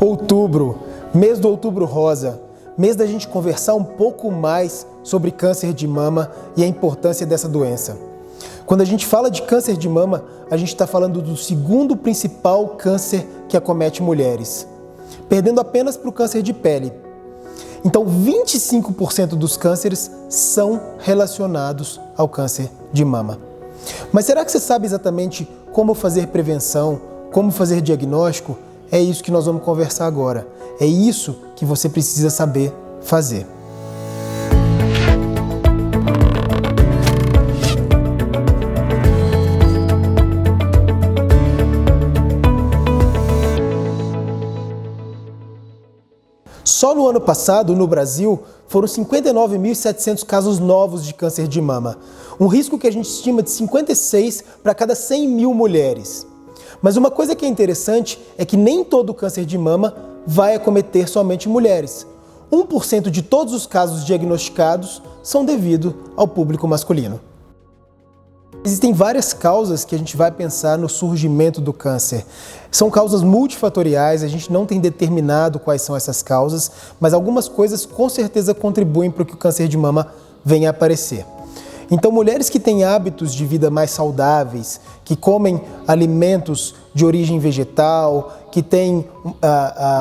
Outubro, mês do Outubro Rosa, mês da gente conversar um pouco mais sobre câncer de mama e a importância dessa doença. Quando a gente fala de câncer de mama, a gente está falando do segundo principal câncer que acomete mulheres, perdendo apenas para o câncer de pele. Então, 25% dos cânceres são relacionados ao câncer de mama. Mas será que você sabe exatamente como fazer prevenção, como fazer diagnóstico? É isso que nós vamos conversar agora. É isso que você precisa saber fazer. Só no ano passado, no Brasil, foram 59.700 casos novos de câncer de mama. Um risco que a gente estima de 56 para cada 100 mil mulheres. Mas uma coisa que é interessante é que nem todo câncer de mama vai acometer somente mulheres. 1% de todos os casos diagnosticados são devido ao público masculino. Existem várias causas que a gente vai pensar no surgimento do câncer. São causas multifatoriais, a gente não tem determinado quais são essas causas, mas algumas coisas com certeza contribuem para que o câncer de mama venha a aparecer. Então, mulheres que têm hábitos de vida mais saudáveis, que comem alimentos de origem vegetal, que têm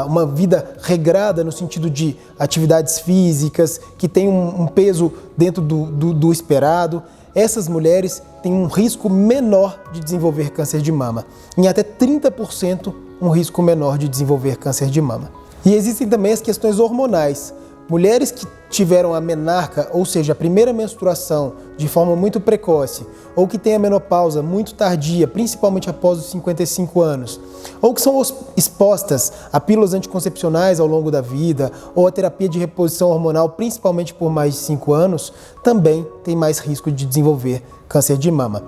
uma vida regrada no sentido de atividades físicas, que têm um peso dentro do esperado, essas mulheres têm um risco menor de desenvolver câncer de mama. Em até 30% um risco menor de desenvolver câncer de mama. E existem também as questões hormonais. Mulheres que tiveram a menarca, ou seja, a primeira menstruação de forma muito precoce, ou que têm a menopausa muito tardia, principalmente após os 55 anos, ou que são expostas a pílulas anticoncepcionais ao longo da vida, ou a terapia de reposição hormonal, principalmente por mais de 5 anos, também têm mais risco de desenvolver câncer de mama.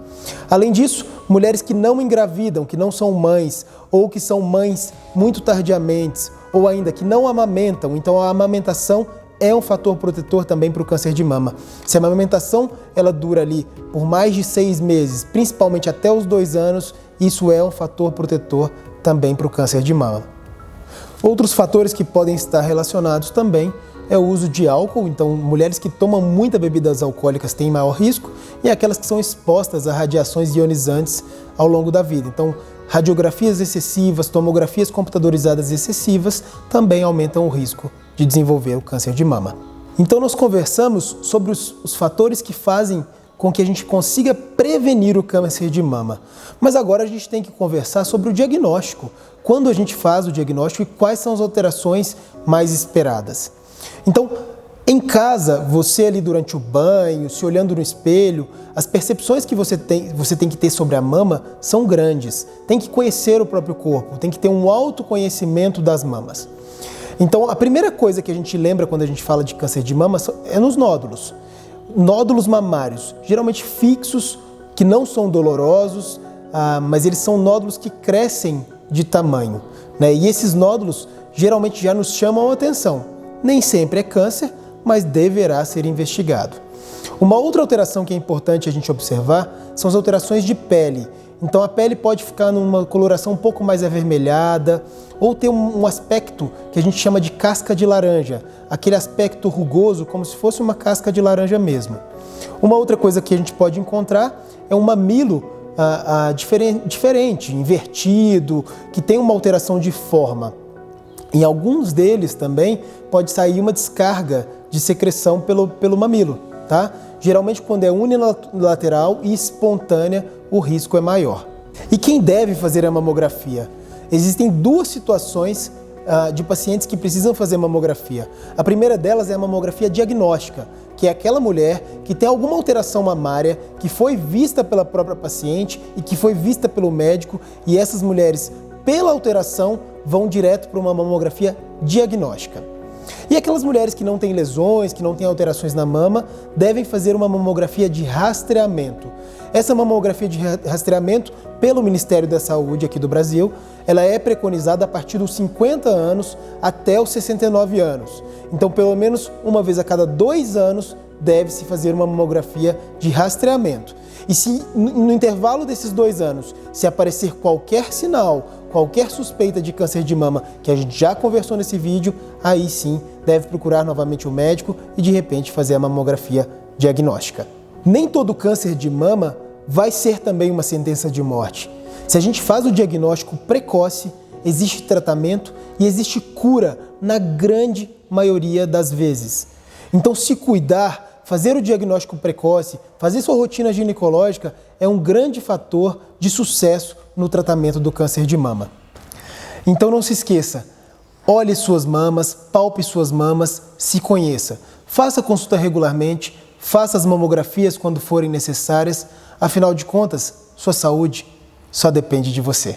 Além disso, mulheres que não engravidam, que não são mães, ou que são mães muito tardiamente, ou ainda que não amamentam, então a amamentação é um fator protetor também para o câncer de mama. Se a amamentação ela dura ali por mais de 6 meses, principalmente até os 2 anos, isso é um fator protetor também para o câncer de mama. Outros fatores que podem estar relacionados também é o uso de álcool, então mulheres que tomam muitas bebidas alcoólicas têm maior risco, e aquelas que são expostas a radiações ionizantes ao longo da vida. Então, radiografias excessivas, tomografias computadorizadas excessivas também aumentam o risco de desenvolver o câncer de mama. Então nós conversamos sobre os fatores que fazem com que a gente consiga prevenir o câncer de mama. Mas agora a gente tem que conversar sobre o diagnóstico. Quando a gente faz o diagnóstico e quais são as alterações mais esperadas. Então, em casa, você ali durante o banho, se olhando no espelho, as percepções que você tem que ter sobre a mama são grandes. Tem que conhecer o próprio corpo, tem que ter um autoconhecimento das mamas. Então, a primeira coisa que a gente lembra quando a gente fala de câncer de mama é nos nódulos. Nódulos mamários, geralmente fixos, que não são dolorosos, mas eles são nódulos que crescem de tamanho, né? E esses nódulos geralmente já nos chamam a atenção. Nem sempre é câncer, mas deverá ser investigado. Uma outra alteração que é importante a gente observar são as alterações de pele. Então a pele pode ficar numa coloração um pouco mais avermelhada ou ter um aspecto que a gente chama de casca de laranja, aquele aspecto rugoso como se fosse uma casca de laranja mesmo. Uma outra coisa que a gente pode encontrar é um mamilo diferente, invertido, que tem uma alteração de forma. Em alguns deles também pode sair uma descarga de secreção pelo mamilo, tá? Geralmente quando é unilateral e espontânea, o risco é maior. E quem deve fazer a mamografia? Existem 2 situações de pacientes que precisam fazer mamografia. A primeira delas é a mamografia diagnóstica, que é aquela mulher que tem alguma alteração mamária, que foi vista pela própria paciente e que foi vista pelo médico, e essas mulheres, pela alteração, vão direto para uma mamografia diagnóstica. E aquelas mulheres que não têm lesões, que não têm alterações na mama, devem fazer uma mamografia de rastreamento. Essa mamografia de rastreamento, pelo Ministério da Saúde aqui do Brasil, ela é preconizada a partir dos 50 anos até os 69 anos. Então, pelo menos uma vez a cada 2 anos, deve-se fazer uma mamografia de rastreamento. E se no intervalo desses 2 anos, se aparecer qualquer sinal, qualquer suspeita de câncer de mama, que a gente já conversou nesse vídeo, aí sim deve procurar novamente o médico e de repente fazer a mamografia diagnóstica. Nem todo câncer de mama vai ser também uma sentença de morte. Se a gente faz o diagnóstico precoce, existe tratamento e existe cura na grande maioria das vezes. Então, se cuidar, fazer o diagnóstico precoce, fazer sua rotina ginecológica é um grande fator de sucesso no tratamento do câncer de mama. Então não se esqueça, olhe suas mamas, palpe suas mamas, se conheça. Faça consulta regularmente, faça as mamografias quando forem necessárias, afinal de contas, sua saúde só depende de você.